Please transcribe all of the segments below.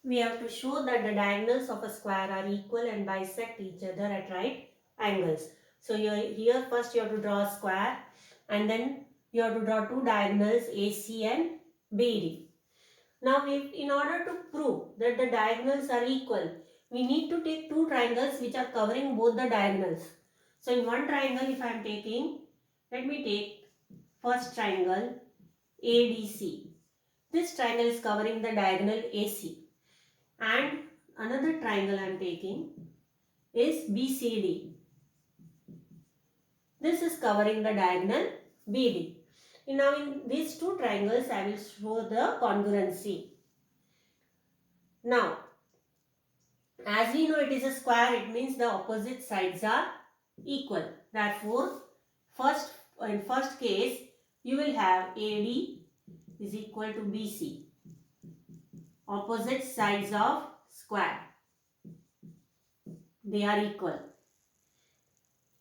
We have to show that the diagonals of a square are equal and bisect each other at right angles. So here first you have to draw a square and then you have to draw two diagonals AC and BD. Now in order to prove that the diagonals are equal, we need to take two triangles which are covering both the diagonals. So in one triangle if I am taking, let me take first triangle ADC. This triangle is covering the diagonal AC. And another triangle I am taking is BCD. This is covering the diagonal BD. Now in these two triangles I will show the congruency. Now as we know it is a square, it means the opposite sides are equal. Therefore in first case you will have AD is equal to BC. Opposite sides of square, they are equal.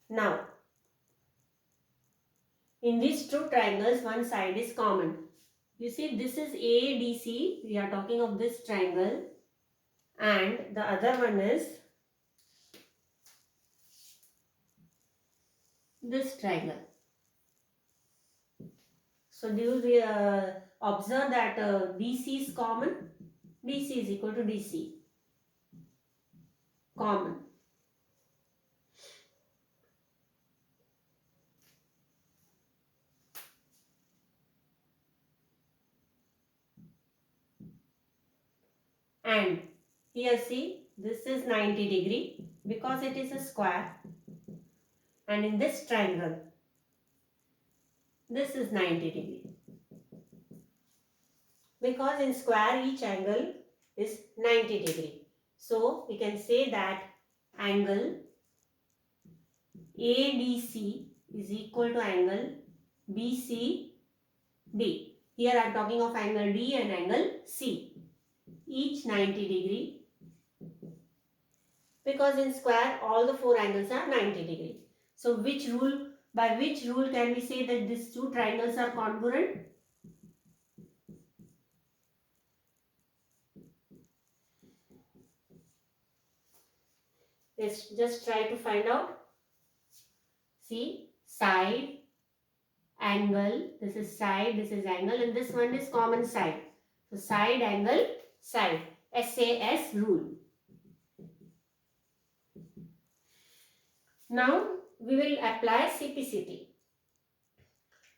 Now in these two triangles, one side is common. You see, this is ADC. We are talking of this triangle. And the other one is this triangle. So, do you observe that DC is common? DC is equal to DC. Common. And here see, this is 90 degree because it is a square. And in this triangle, this is 90 degree. Because in square each angle is 90 degree. So we can say that angle ADC is equal to angle BCD. Here I am talking of angle D and angle C. Each 90 degree. Because in square all the four angles are 90 degree. So by which rule can we say that these two triangles are congruent? Let's just try to find out. See, side, angle, this is side, this is angle, and this one is common side. So side, angle, side, SAS rule. Now we will apply CPCT.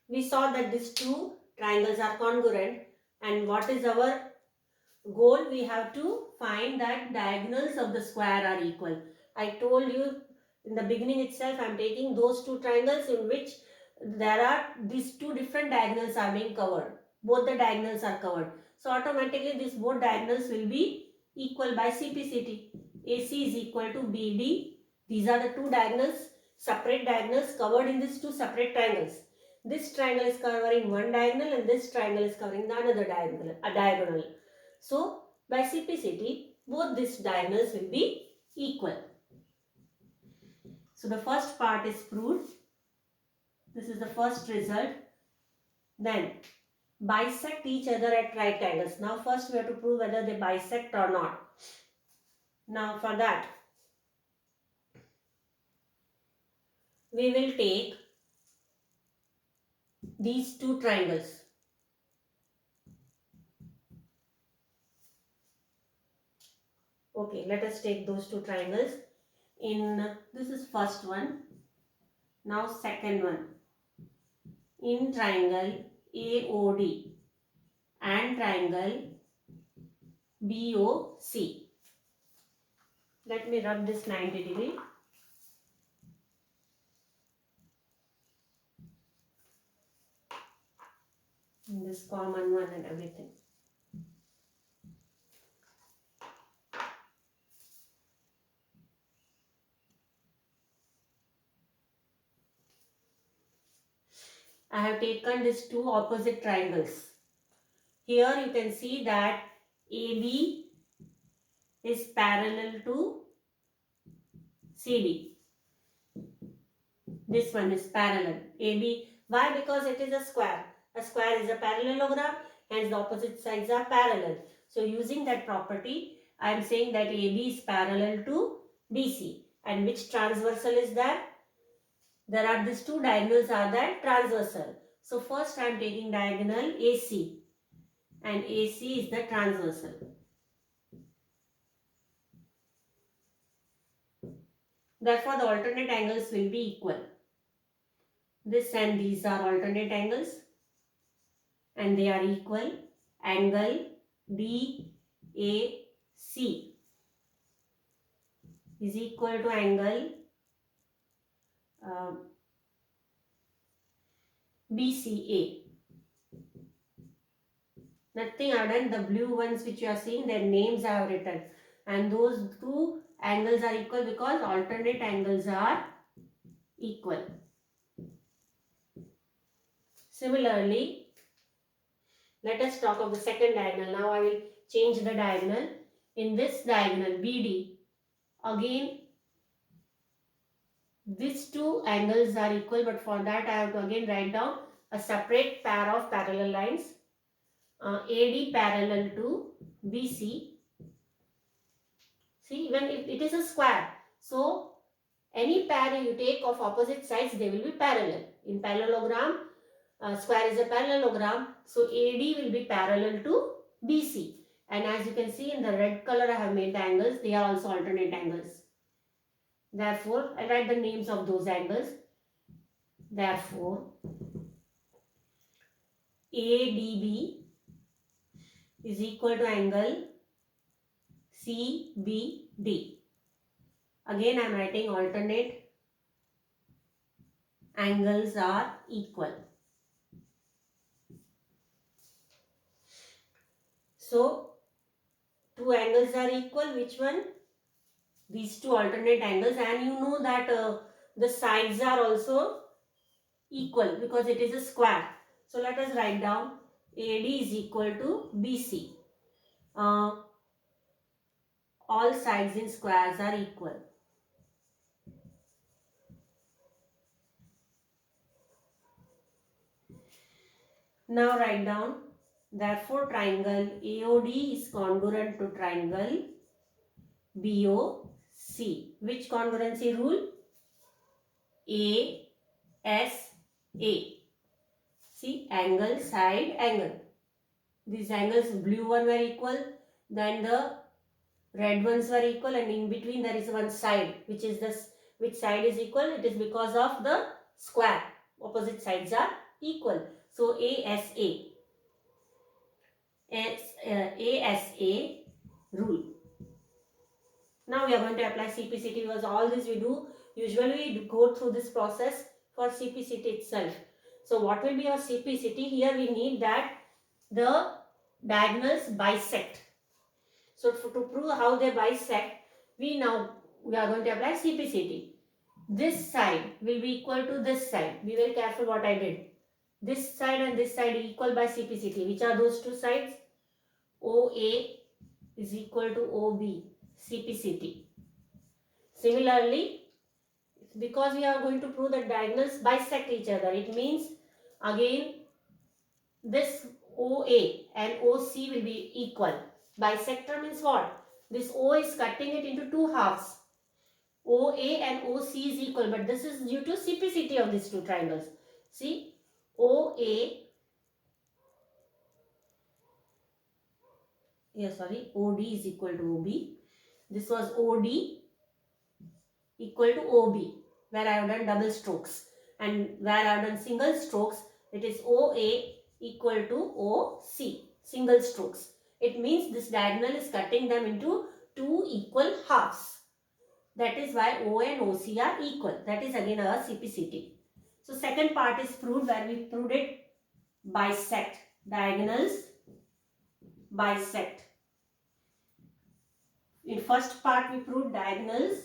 We saw that these two triangles are congruent, and what is our goal? We have to find that diagonals of the square are equal. I told you in the beginning itself I am taking those two triangles in which there are these two different diagonals are being covered. Both the diagonals are covered. So automatically these both diagonals will be equal by CPCT. AC is equal to BD. These are the two diagonals, separate diagonals covered in these two separate triangles. This triangle is covering one diagonal and this triangle is covering the another diagonal. So by CPCT both these diagonals will be equal. So the first part is proved. This is the first result. Then bisect each other at right angles. Now first we have to prove whether they bisect or not. Now for that we will take these two triangles. Okay, let us take those two triangles. This is first one. Now second one. In triangle AOD and triangle BOC. Let me rub this 90 degree. In this common one and everything. I have taken these two opposite triangles. Here you can see that AB is parallel to CD. This one is parallel. AB. Why? Because it is a square. A square is a parallelogram, hence the opposite sides are parallel. So using that property, I am saying that AB is parallel to BC. And which transversal is that? There are these two diagonals are that transversal. So first I am taking diagonal AC, and AC is the transversal. Therefore the alternate angles will be equal. This and these are alternate angles and they are equal. Angle DAC is equal to angle BCA. Nothing I have done. The blue ones which you are seeing, their names I have written, and those two angles are equal because alternate angles are equal. Similarly, let us talk of the second diagonal. Now I will change the diagonal. In this diagonal BD, again these two angles are equal, but for that I have to again write down a separate pair of parallel lines. AD parallel to BC. See, even if it is a square, so any pair you take of opposite sides, they will be parallel. In parallelogram, square is a parallelogram, so AD will be parallel to BC. And as you can see in the red color I have made the angles, they are also alternate angles. Therefore, I write the names of those angles. Therefore, ADB is equal to angle CBD. Again I am writing alternate angles are equal. So, two angles are equal. Which one? These two alternate angles, and you know that the sides are also equal because it is a square. So let us write down AD is equal to BC. All sides in squares are equal. Now write down, therefore triangle AOD is congruent to triangle BOC. Which congruency rule? ASA. See, angle, side, angle. These angles, blue one were equal, then the red ones were equal, and in between there is one side, which is this. Which side is equal? It is because of the square. Opposite sides are equal. So ASA. ASA rule. Now we are going to apply CPCT because all this we do, usually we go through this process for CPCT itself. So what will be our CPCT? Here we need that the diagonals bisect. So to prove how they bisect, we are going to apply CPCT. This side will be equal to this side. Be very careful what I did. This side and this side equal by CPCT. Which are those two sides? OA is equal to OB. CPCT. Similarly, because we are going to prove that diagonals bisect each other, it means again this OA and OC will be equal. Bisector means what? This O is cutting it into two halves. OA and OC is equal, but this is due to CPCT of these two triangles. See, OD is equal to OB. This was OD equal to OB, where I have done double strokes, and where I have done single strokes, it is OA equal to OC, single strokes. It means this diagonal is cutting them into two equal halves. That is why O and OC are equal. That is again our CPCT. So second part is proved, where we proved it bisect. Diagonals bisect. In first part we proved diagonals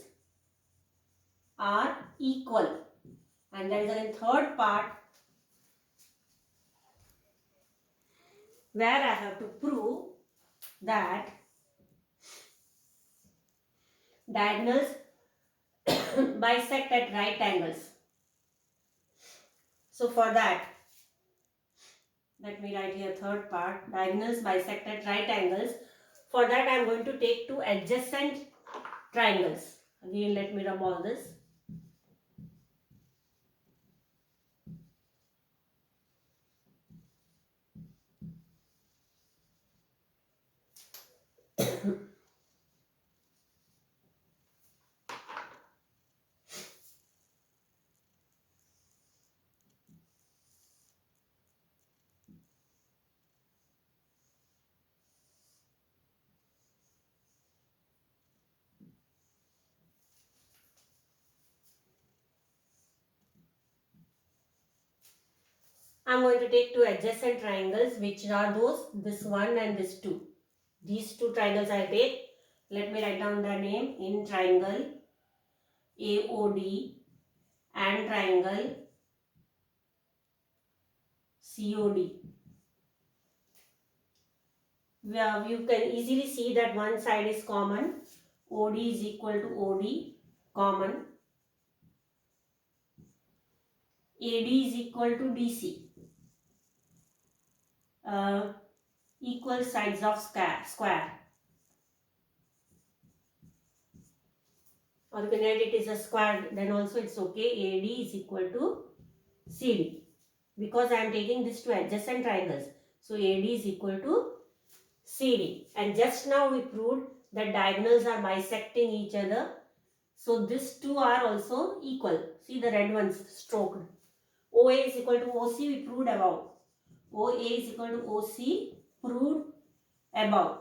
are equal. And there is a third part where I have to prove that diagonals bisect at right angles. So for that, let me write here third part. Diagonals bisect at right angles. For that I am going to take two adjacent triangles. Again, let me rub all this. I am going to take two adjacent triangles, which are those, this one and this two. These two triangles I take. Let me write down the name in triangle AOD and triangle COD. Where you can easily see that one side is common. OD is equal to OD, common. AD is equal to DC. Equal sides of square. Or you can write it is a square, then also it's okay. AD is equal to CD. Because I am taking these two adjacent triangles. So AD is equal to CD. And just now we proved that diagonals are bisecting each other. So these two are also equal. See the red ones stroked. OA is equal to OC, we proved above. OA is equal to OC, proved above.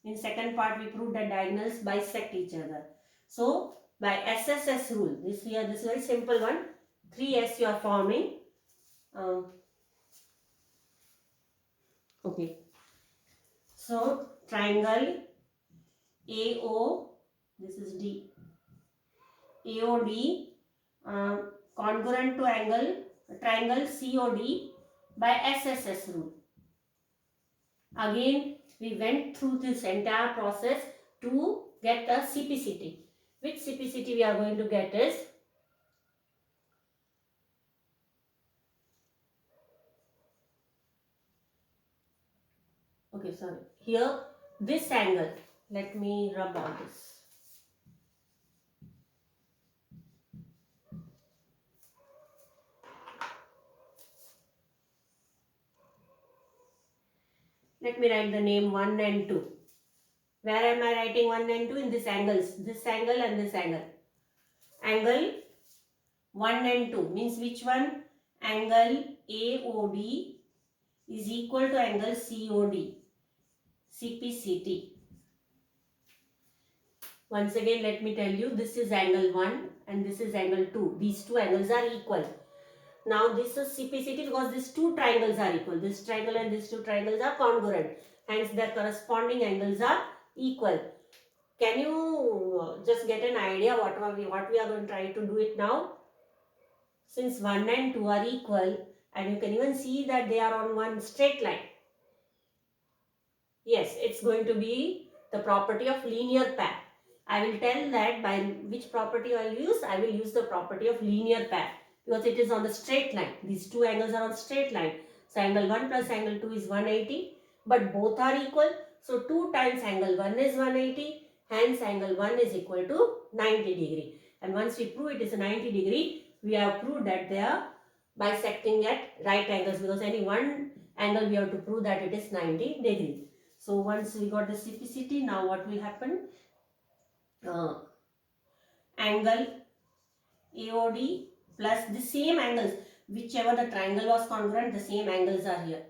In second part we proved that diagonals bisect each other. So by SSS rule, this is very simple one. 3S you are forming. Okay. So triangle AO, this is D. AOD congruent to triangle COD by SSS rule. Again, we went through this entire process to get a CPCT. Which CPCT we are going to get is here this angle. Let me rub all this. Let me write the name 1 and 2. Where am I writing 1 and 2? In these angles. This angle and this angle. Angle 1 and 2 means which one? Angle AOD is equal to angle COD. CPCT. Once again let me tell you, this is angle 1 and this is angle 2. These two angles are equal. Now this is CPCT because these two triangles are equal. This triangle and these two triangles are congruent. Hence their corresponding angles are equal. Can you just get an idea what we are going to try to do it now? Since 1 and 2 are equal and you can even see that they are on one straight line. Yes, it's going to be the property of linear pair. I will tell that by which property I will use. I will use the property of linear pair because it is on the straight line. These two angles are on straight line. So angle 1 plus angle 2 is 180, but both are equal. So 2 times angle 1 is 180. Hence angle 1 is equal to 90 degree. And once we prove it is a 90 degree, we have proved that they are bisecting at right angles because any one angle we have to prove that it is 90 degree. So once we got the CPCT, now what will happen? Angle AOD plus the same angles, whichever the triangle was congruent, the same angles are here.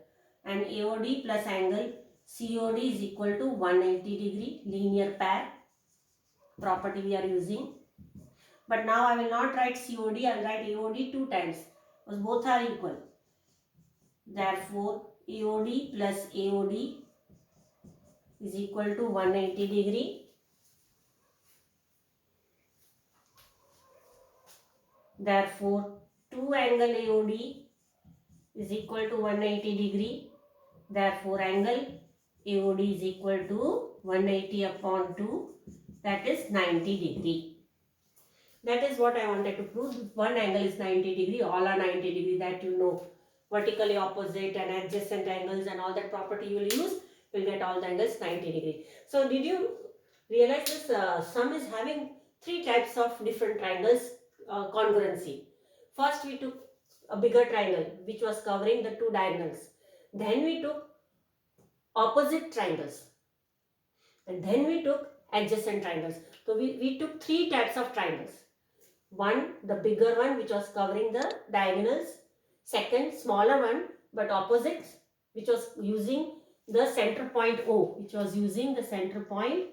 And AOD plus angle COD is equal to 180 degree, linear pair property we are using. But now I will not write COD, I will write AOD 2 times because both are equal. Therefore, AOD plus AOD is equal to 180 degree. Therefore, 2 angle AOD is equal to 180 degree. Therefore, angle AOD is equal to 180 upon 2, that is 90 degree. That is what I wanted to prove. One angle is 90 degree, all are 90 degree, that you know. Vertically opposite and adjacent angles and all that property you will use. we'll get all the angles 90 degree. So did you realize this sum is having three types of different triangles congruency. First we took a bigger triangle which was covering the two diagonals. Then we took opposite triangles. And then we took adjacent triangles. So we took three types of triangles. One, the bigger one which was covering the diagonals. Second, smaller one but opposites, which was using the center point O, which was using the center point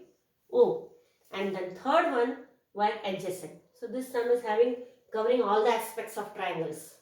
O. And then third one were adjacent. So this sum is covering all the aspects of triangles.